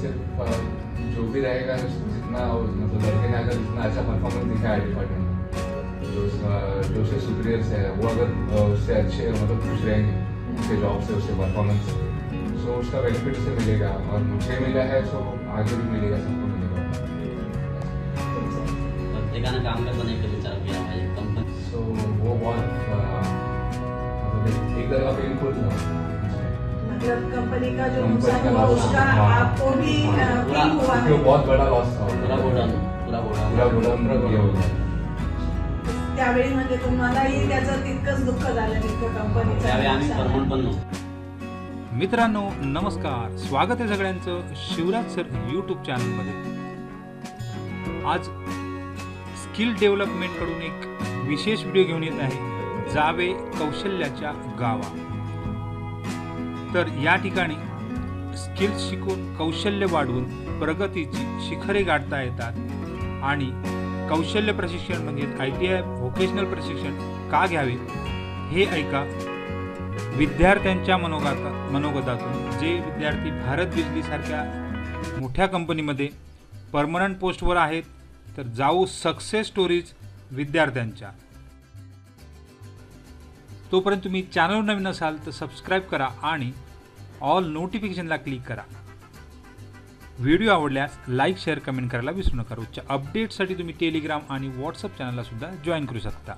सिर्फ जो भी रहेगा जितना मतलब लड़के ने अगर जितना अच्छा परफॉर्मेंस दिखाया है डिपार्टमेंट में, जो उसके सुपीरियर्स है वो अगर उससे अच्छे मतलब खुश रहेंगे उसके जॉब से उसके परफॉर्मेंस से, सो उसका बेनिफिट उसे मिलेगा और मुझे मिला है सो आगे भी मिलेगा, सबको मिलेगा। प्रत्येकानं काम करताना एक विचार केला पाहिजे कंपनी, सो वो बहुत मतलब एक तरह का पेनफुल था। मतलब कंपनी का जो कंपनी नुकसान का हुआ लॉस, उसका हाँ। आपको भी फील हुआ जो है? बहुत बड़ा लॉस था, पूरा पूरा ये हो गया। त्यावेळी म्हणजे तुम्हालाही त्याचं तितकंच दुःख झालं जितकं कंपनीचं त्यावेळी आम्ही नुकसान परमनंट झालं. पण नव्हतो. मित्रांनो नमस्कार, स्वागत आहे सगळ्यांचं शिवराज सर यूट्यूब चॅनलमध्ये. आज स्किल डेव्हलपमेंट कडून एक विशेष व्हिडिओ घेऊन येत आहे, जावे कौशल्याच्या गावा. तर या ठिकाणी स्किल्स शिकून कौशल्य वाढवून प्रगतीची शिखरे गाठता येतात आणि कौशल्य प्रशिक्षण म्हणजे ITI व्होकेशनल प्रशिक्षण का घ्यावे हे ऐका विद्यार्थ्यांच्या मनोगतातून. जे विद्यार्थी भारत बिजली सारख्या मोठ्या कंपनीमध्ये परमनंट पोस्टवर आहेत, तर जाऊ सक्सेस स्टोरीज विद्यार्थ्यांच्या. तोपर्यंत तुम्ही चॅनल नवीन असाल तर सबस्क्राईब करा आणि ऑल नोटिफिकेशनला क्लिक करा. व्हिडिओ आवडल्यास लाईक शेअर कमेंट करायला विसरू नका. रोजच्या अपडेटसाठी तुम्ही टेलिग्राम आणि व्हॉट्सअप चॅनलला सुद्धा जॉईन करू शकता.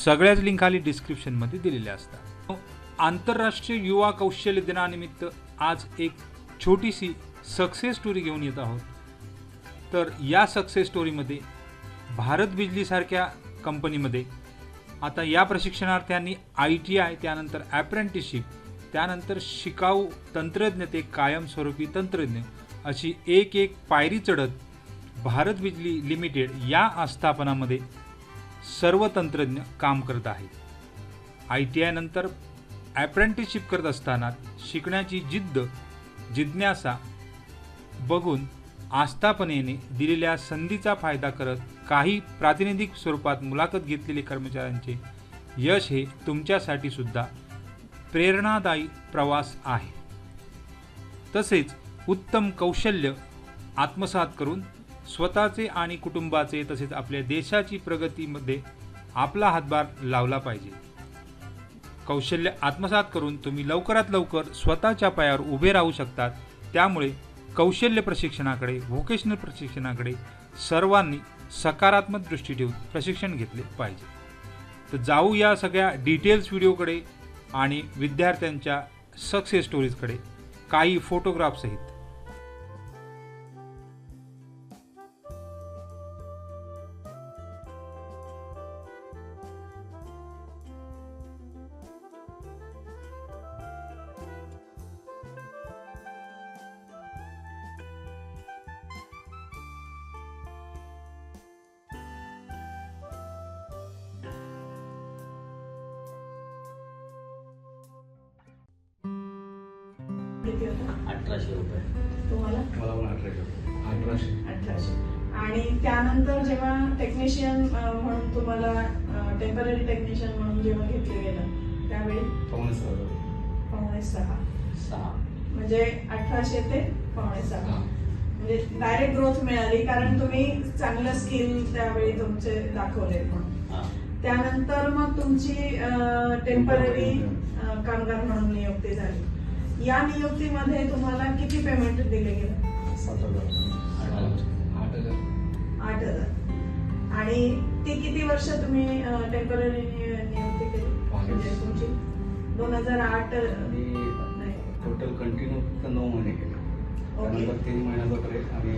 सगळ्याच लिंक खाली डिस्क्रिप्शनमध्ये दिलेल्या असतात. आंतरराष्ट्रीय युवा कौशल्य दिनानिमित्त आज एक छोटीशी सक्सेस स्टोरी घेऊन येत आहोत. तर या सक्सेस स्टोरीमध्ये भारत बिजलीसारख्या कंपनीमध्ये आता या प्रशिक्षणार्थ्यांनी ITI, त्यानंतर अप्रेंटिसशिप, त्यानंतर शिकाऊ तंत्रज्ञ ते कायमस्वरूपी तंत्रज्ञ अशी एक एक पायरी चढत भारत बिजली लिमिटेड या आस्थापनामध्ये सर्व तंत्रज्ञ काम करत आहेत. ITI नंतर अप्रेंटिसशिप करत असताना शिकण्याची जिज्ञासा बघून आस्थापनेने दिलेल्या संधीचा फायदा करत काही प्रातिनिधिक स्वरूपात मुलाखत घेतलेले कर्मचाऱ्यांचे यश हे तुमच्यासाठी सुद्धा प्रेरणादायी प्रवास आहे. तसेच उत्तम कौशल्य आत्मसात करून स्वतःचे आणि कुटुंबाचे तसेच आपल्या देशाची प्रगतीमध्ये आपला हातभार लावला पाहिजे. कौशल्य आत्मसात करून तुम्ही लवकरात लवकर स्वतःच्या पायावर उभे राहू शकतात. त्यामुळे कौशल्य प्रशिक्षणाकडे, व्होकेशनल प्रशिक्षणाकडे सर्वांनी सकारात्मक दृष्टी ठेवून प्रशिक्षण घेतले पाहिजे. तर जाऊ या सगळ्या डिटेल्स व्हिडिओकडे आणि विद्यार्थ्यांच्या सक्सेस स्टोरीजकडे काही फोटोग्राफसहित. किती होता? 1800 रुपये. तुम्हाला? मला पण 1800. 1800. आणि त्यानंतर जेव्हा टेक्निशियन म्हणून तुम्हाला टेम्पररी टेक्निशियन म्हणून जेव्हा घेतलं गेलं त्यावेळी 5.6 6 म्हणजे 1800 ते 5.6 म्हणजे डायरेक्ट ग्रोथ मिळाली, कारण तुम्ही चांगलं स्किल त्यावेळी तुमचे दाखवले म्हणून. त्यानंतर मग तुमची टेम्पररी कामगार म्हणून नियुक्ती झाली. या नियुक्तीमध्ये तुम्हाला किती पेमेंट दिले गेलं? 8,000. आणि ती किती वर्ष तुम्ही टेम्पररी नियुक्ती केली? म्हणजे तुमची 2008 टोटल कंटिन्यू फक्त 9 महिने केले. त्यानंतर 3 महिन्याचा ब्रेक आणि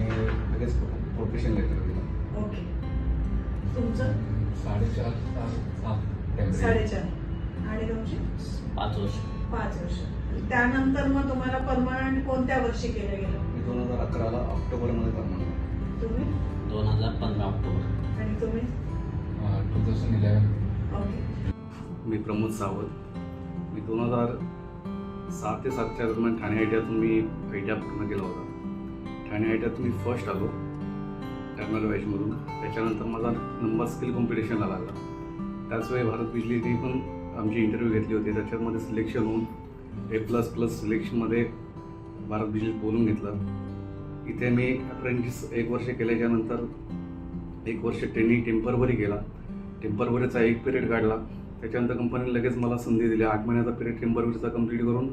लगेच प्रोफेशन लेटर दिलं. ओके. तुमचं 4.5 आणि तुमची 5 वर्ष. 5 वर्ष. त्यानंतर मग तुम्हाला परमनंट कोणत्या वर्षी केलं गेलं? मी 2011 ऑक्टोबरमध्ये परमनंट. तुम्ही? 2015 ऑक्टोबर. आणि तुम्ही? 2011. ओके. मी प्रमोद सावंत. मी 2007 ते 7च्या दरम्यान ठाणे ITIतून मी ITI पूर्ण केला होता. ठाणे ITIत मी फर्स्ट आलो टर्नल बॅचमधून. त्याच्यानंतर माझा नंबर स्किल कॉम्पिटिशनला लागला. त्याच वेळी भारत बिजलीने पण आमची इंटरव्ह्यू घेतली होती. त्याच्यामध्ये सिलेक्शन होऊन A++ सिलेक्शनमध्ये भारत बिजलीत बोलून घेतलं. इथे मी अप्रेंटिस 1 वर्ष केल्याच्यानंतर 1 वर्ष ट्रेनिंग टेम्परवरी केला. टेम्परवरीचा 1 पिरियड काढला. त्याच्यानंतर कंपनीने लगेच मला संधी दिली. 8 महिन्याचा पिरियड टेम्परवरीचा कंप्लीट करून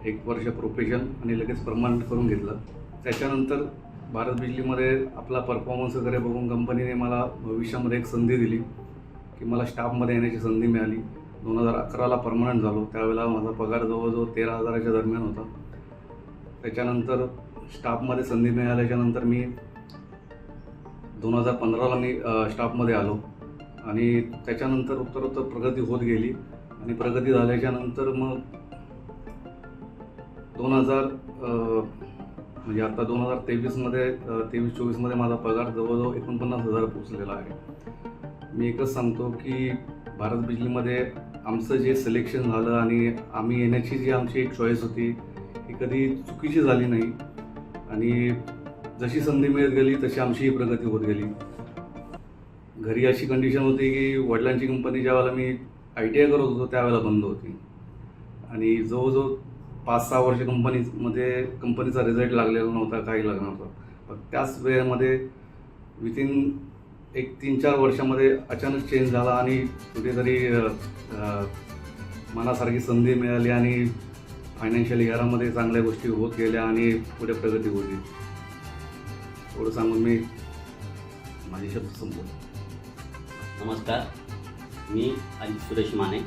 1 वर्ष प्रोफेशन आणि लगेच परमनंट करून घेतलं. त्याच्यानंतर भारत बिजलीमध्ये आपला परफॉर्मन्स वगैरे बघून कंपनीने मला भविष्यामध्ये एक संधी दिली की मला स्टाफमध्ये येण्याची संधी मिळाली. 2011ला परमनंट झालो. त्यावेळेला माझा पगार जवळजवळ 13,000च्या दरम्यान होता. त्याच्यानंतर स्टाफमध्ये संधी मिळाल्याच्यानंतर मी 2015ला मी स्टाफमध्ये आलो आणि त्याच्यानंतर उत्तरोत्तर प्रगती होत गेली आणि प्रगती झाल्याच्यानंतर मग म्हणजे आता 2023मध्ये 23-24मध्ये माझा पगार जवळजवळ 49,000 पोचलेला आहे. मी एकच सांगतो की भारत बिजलीमध्ये आमचं जे सिलेक्शन झालं आणि आम्ही येण्याची जी आमची एक चॉईस होती ही कधी चुकीची झाली नाही आणि जशी संधी मिळत गेली तशी आमचीही प्रगती होत गेली. घरी अशी कंडिशन होती की वडिलांची कंपनी ज्यावेळेला मी ITI करत होतो त्यावेळेला बंद होती आणि जवळजवळ 5-6 वर्ष कंपनीचा रिझल्ट लागलेला नव्हता, काही लागला नव्हता. पण त्याच वेळेमध्ये विथिन 3-4 वर्षामध्ये अचानक चेंज झाला आणि कुठेतरी मनासारखी संधी मिळाली आणि फायनान्शियली घरामध्ये चांगल्या गोष्टी होत गेल्या आणि पुढे प्रगती होती. एवढं सांगून मी माझे शब्द संपवतो. नमस्कार, मी Ajit Suresh Mane,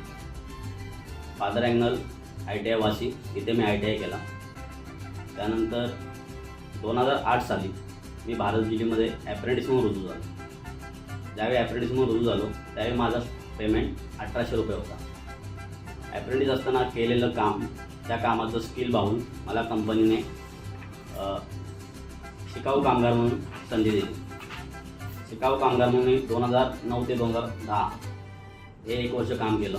father Agnel ITI Vashi. इथे मी ITI केला. त्यानंतर 2008 साली मी भारत बिजलीमध्ये ॲप्रेंटिस म्हणून रुजू झालो. ज्यावेळी ॲप्रेंटिस म्हणून रुजू झालो त्यावेळी माझा पेमेंट 1800 रुपये होता. ॲप्रेंटिस असताना केलेलं काम, त्या कामाचं स्किल पाहून मला कंपनीने शिकाऊ कामगार म्हणून संधी दिली. शिकाऊ कामगार म्हणून मी 2009 ते 2010 हे 1 वर्ष काम केलं.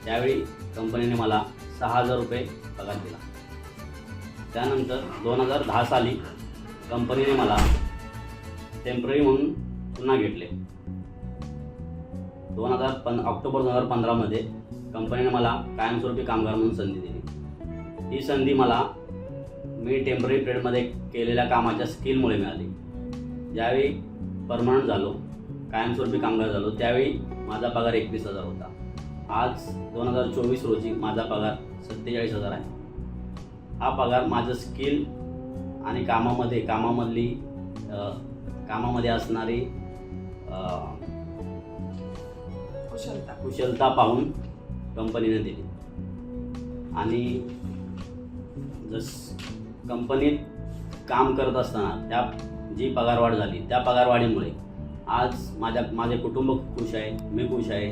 त्यावेळी कंपनीने मला 6,000 रुपये पगार दिला. त्यानंतर 2010 साली कंपनीने मला टेम्पररी म्हणून पुन्हा घेतले. ऑक्टोबर 2015मध्ये कंपनीने मला कायमस्वरूपी कामगार म्हणून संधी दिली. ही संधी मला मी टेम्पररी पिरियडमध्ये केलेल्या कामाच्या स्किलमुळे मिळाली. ज्यावेळी परमनंट झालो, कायमस्वरूपी कामगार झालो, त्यावेळी माझा पगार 21,000 होता. आज 2024 रोजी माझा पगार 47,000 आहे. हा पगार माझं स्किल आणि कामामध्ये असणारी कुशलता पाहून कंपनीने दिली आणि कंपनीत काम करत असताना त्या जी पगारवाढ झाली त्या पगारवाढीमुळे आज माझे कुटुंब खुश आहे, मी खुश आहे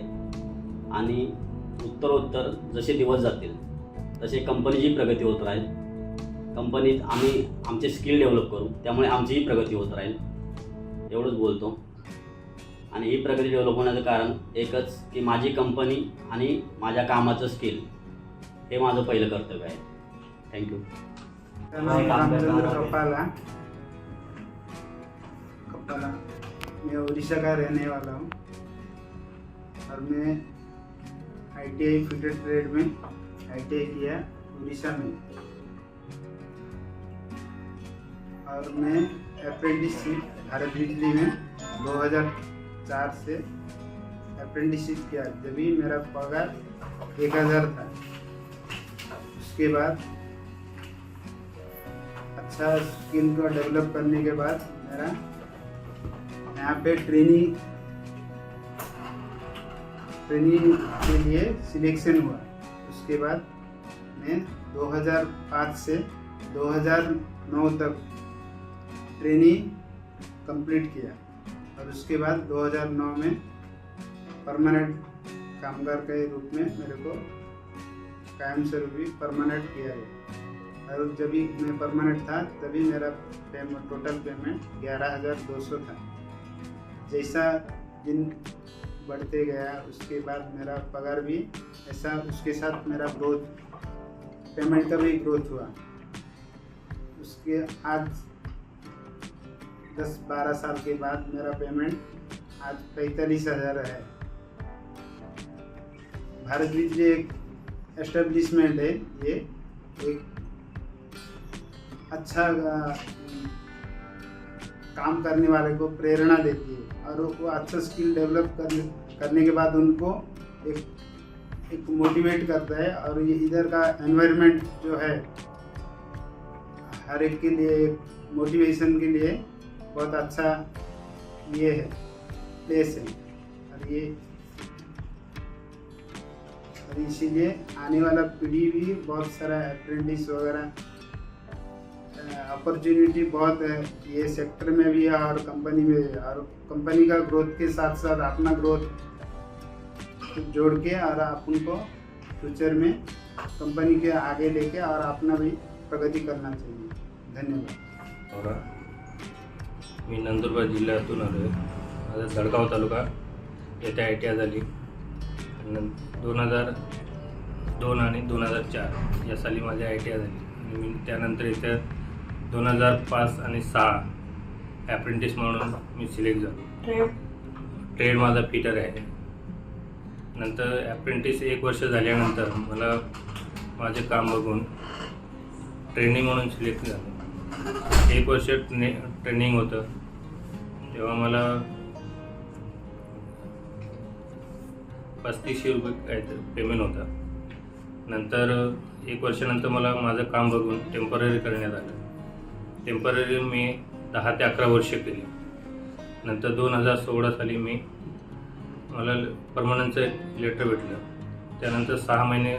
आणि उत्तरोत्तर जसे दिवस जातील तसे कंपनीची प्रगती होत राहील. कंपनीत आम्ही आमचे स्किल डेव्हलप करू, त्यामुळे आमचीही प्रगती होत राहील. एवढंच बोलतो. आणि ही प्रगती डेव्हलप होण्याचं कारण एकच की माझी कंपनी आणि माझ्या कामाचं स्किल हे माझं पहिलं कर्तव्य आहे. थँक्यू. मैं उड़ीसा का रहने वाला हूँ और मैं ITI फिटर ट्रेड में ITI किया उड़ीसा में और मैं अप्रेंटिसशिप भारत बिजली में 2004 से अप्रेंटिसशिप किया. जब भी मेरा पगार 1,000 था. उसके बाद अच्छा स्किल को डेवलप करने के बाद मेरा यहाँ पे ट्रेनिंग के लिए सिलेक्शन हुआ. उसके बाद मैं 2005 से 2009 तक ट्रेनिंग कंप्लीट किया और उसके बाद 2009 में परमानेंट कामगार के रूप में मेरे को कायम स्वरूपी परमानेंट किया गया. और जब भी मैं परमानेंट था तभी मेरा टोटल पेमेंट 11,200 था. जैसा दिन बढ़ते गया उसके बाद मेरा पगार भी ऐसा, उसके साथ मेरा ग्रोथ, पेमेंट का भी ग्रोथ हुआ. उसके आज 10-12 साल के बाद मेरा पेमेंट आज 45,000 है. भारत बिजली एक एस्टेब्लिशमेंट है. ये एक अच्छा काम करने वाले को प्रेरणा देती है और वो अच्छा स्किल डेवलप करने के बाद उनको एक मोटिवेट करता है। और ये इधर का एनवायरनमेंट जो है हर एक के लिए एक मोटिवेशन के लिए बहुत अच्छा ये है प्लेस है। और इसीलिए आने वाला पीढ़ी भी बहुत सारा अप्रेंटिस वगैरह अपॉर्चुनिटी बहुत है ये सेक्टर में भी है और कंपनी में है। और कंपनी का ग्रोथ के साथ साथ अपना ग्रोथ जोड़ के और अपन को फ्यूचर में कंपनी के आगे लेके और अपना भी प्रगती करना चाहिए। धन्यवाद। मी नंदुरबार जिल्ह्यातून आलो आहे। माझा जळगाव तालुका येथे ITI झाली। 2002 आणि 2004 या साली माझी ITI झाली आणि मी त्यानंतर इथे 2005 आणि 6 ॲप्रेंटिस म्हणून मी सिलेक्ट झालो। ट्रेड माझा फिटर आहे। नंतर ॲप्रेंटिस 1 वर्ष झाल्यानंतर मला माझे काम बघून ट्रेनिंग म्हणून सिलेक्ट झालं। 1 वर्ष ट्रेनिंग होतं तेव्हा मला 3500 रुपये काहीतरी पेमेंट होता। नंतर 1 वर्षानंतर मला माझं काम बघून टेम्पररी करण्यात आलं। टेम्पररी मी 10 ते 11 वर्ष केली। नंतर 2016 साली मला परमनंटचं लेटर भेटलं। त्यानंतर 6 महिने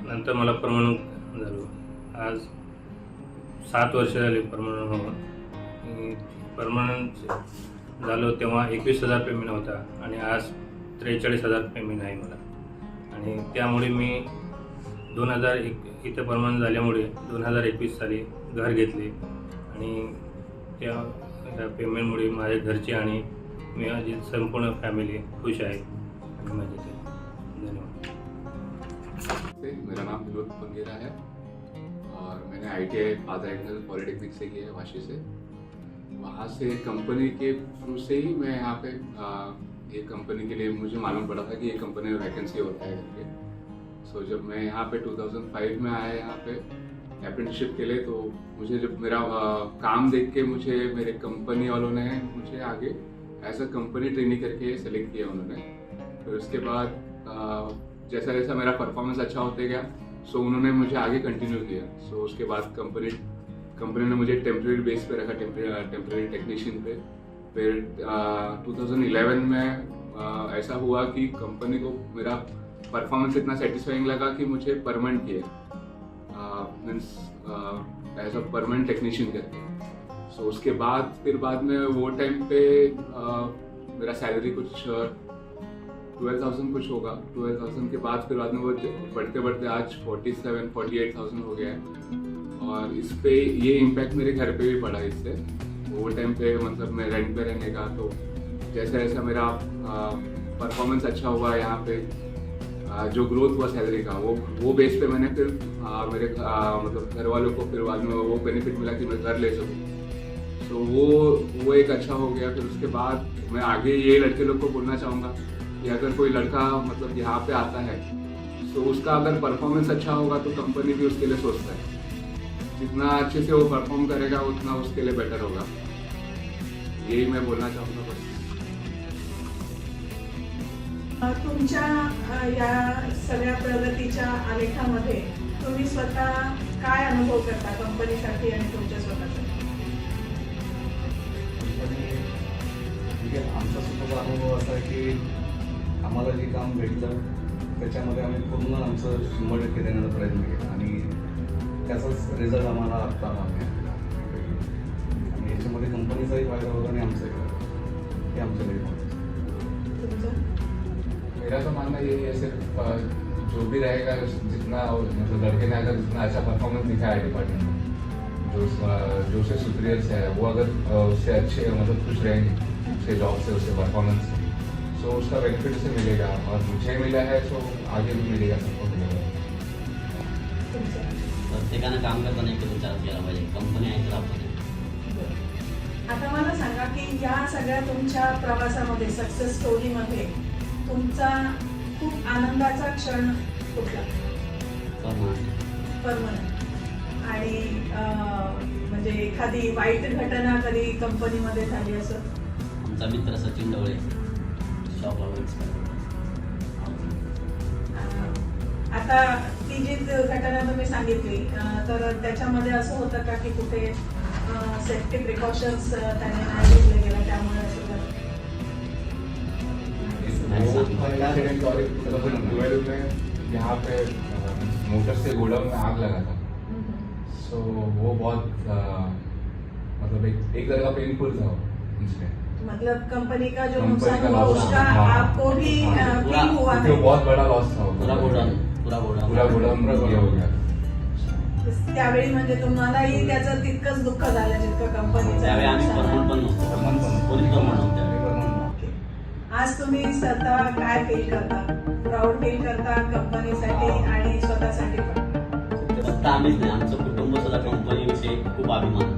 नंतर मला परमनंट झालो। आज 7 वर्ष झाले परमनंट होऊन। परमनंट झालो तेव्हा 21,000 पेमेंट होता आणि आज 43,000 पेमेंट आहे मला। आणि त्यामुळे मी 2001 इथे परमनंट झाल्यामुळे 2021 साली घर घेतले आणि त्या पेमेंटमुळे माझ्या घरचे आणि माझी संपूर्ण फॅमिली खुश आहे आणि मजेत आहे। धन्यवाद। मेरा नाम विनोद पंगेरा है और मैंने ITI फादर एग्नल पॉलिटेक्निक से किया है वाशी से। वहाँ से कंपनी के थ्रू से ही मैं यहाँ पे ये कंपनी के लिए मुझे मालूम पड़ा था कि ये कंपनी में वैकेंसी होता है करके। सो जब मैं यहाँ पे 2005 में आया यहाँ पे अप्रेंटिसशिप के लिए, तो मुझे जब मेरा काम देख के मुझे मेरे कंपनी वालों ने मुझे आगे एज अ कंपनी ट्रेनिंग करके सेलेक्ट किया उन्होंने। फिर उसके बाद जैसा जैसा मेरा परफॉर्मेंस अच्छा होते गया सो उन्होंने मुझे आगे कंटिन्यू किया। सो उसके बाद कंपनी ने मुझे टेम्प्रेरी बेस पे रखा, टेम्प्रेरी टेक्नीशियन पे। फिर 2011 में ऐसा हुआ कि कंपनी को मेरा परफॉर्मेंस इतना सेटिस्फाइंग लगा कि मुझे परमानेंट किया, means as a permanent technician करके। सो उसके बाद फिर बाद में वो टाइम पे मेरा सैलरी कुछ 12,000 कुछ होगा। 12,000 के बाद फिर बाद में वो बढ़ते बढ़ते आज 47-48,000 हो गया है। और इस पे ये इम्पैक्ट मेरे घर पे भी पड़ा इससे। वो टाइम पे मतलब मैं रेंट पे रहने का, तो जैसा जैसा मेरा परफॉर्मेंस अच्छा हुआ यहाँ पे, जो ग्रोथ हुआ सैलरी का, वो बेस पे मैंने फिर मेरे मतलब घर वालों को फिर बाद में वो बेनिफिट मिला कि मैं घर ले सकूँ। तो वो एक अच्छा हो गया। फिर उसके बाद मैं आगे ये लड़के लोग को बोलना चाहूँगा कि अगर कोई लड़का मतलब यहाँ पे आता है तो उसका अगर परफॉर्मेंस अच्छा होगा तो कंपनी भी उसके लिए सोचता है। जितना अच्छे से वो परफॉर्म करेगा उतना उसके लिए बेटर होगा। यही मैं बोलना चाहूँगा बस। तुमच्या या सगळ्या प्रगतीच्या आलेखामध्ये तुम्ही स्वतः काय अनुभव करता कंपनीसाठी आणि तुमच्या स्वतःसाठी? आमचा स्वतःचा अनुभव असा आहे की आम्हाला जे काम भेटलं त्याच्यामध्ये आम्ही पूर्ण आमचं 100% देण्याचा प्रयत्न केला आणि त्याचाच रिझल्ट आम्हाला आत्ता आहे। आणि याच्यामध्ये कंपनीचाही फायदा होता आणि आमचाही फायदा, हे आमच्याकडे। मेरा तो मानना यही है, सिर्फ जो भी रहेगा जितना मतलब लड़के ने अगर जितना अच्छा परफॉर्मेंस दिखाया है डिपार्टमेंट में, जो उससे सुपीरियर्स है वो अगर उससे अच्छे मतलब खुश रहेंगे उसके जॉब से, उसके परफॉर्मेंस से, सो उसका बेनिफिट उसे मिलेगा। और मुझे मिला है सो आगे भी मिलेगा, सबको मिलेगा। प्रत्येकानं काम करताना एक विचार केला पाहिजे, कंपनी आहे तर आपण। आता मला सांगा की या सगळ्या तुमच्या प्रवासामध्ये सक्सेस स्टोरीमध्ये तुमचा खूप आनंदाचा क्षण कुठला? परमनंट. आणि म्हणजे एखादी वाईट घटना कधी कंपनीमध्ये झाली असं? आमचा मित्र सचिन ढवळे शॉपला आता ती जी घटना तुम्ही सांगितली तर त्याच्यामध्ये असं होतं का की कुठे सेफ्टी प्रिकॉशन्स त्याने नाही घेतले गेला त्यामुळे असं झालं? इंसिडेंट और एक ट्वेल्व में यहाँ पे मोटर से गोडाउन में आग लगा था, सो वो बहुत मतलब एक तरह का पेनफुल था वो इंसिडेंट। मतलब कंपनी का जो कंपनी नुकसान का हुआ लॉस, उसका हाँ। आपको भी फील हुआ क्योंकि वो है? बहुत बड़ा लॉस था वो। पूरा गोडाऊन पूरा गोडाउन ये हो गया। त्यावेळी म्हणजे तुम्हालाही त्याचं तितकंच दुःख झालं जितकं कंपनीचं त्यावेळी आम्ही नुकसान परमनंट आहे. पण नव्हतो कोणी परमनंट नव्हतं ओके. आज तुम्ही स्वतः काय फील करता? प्राऊड फील करता कंपनीसाठी आणि स्वतःसाठी पण? फक्त आम्हीच नाही, आमचं कुटुंब सुद्धा कंपनीविषयी खूप अभिमान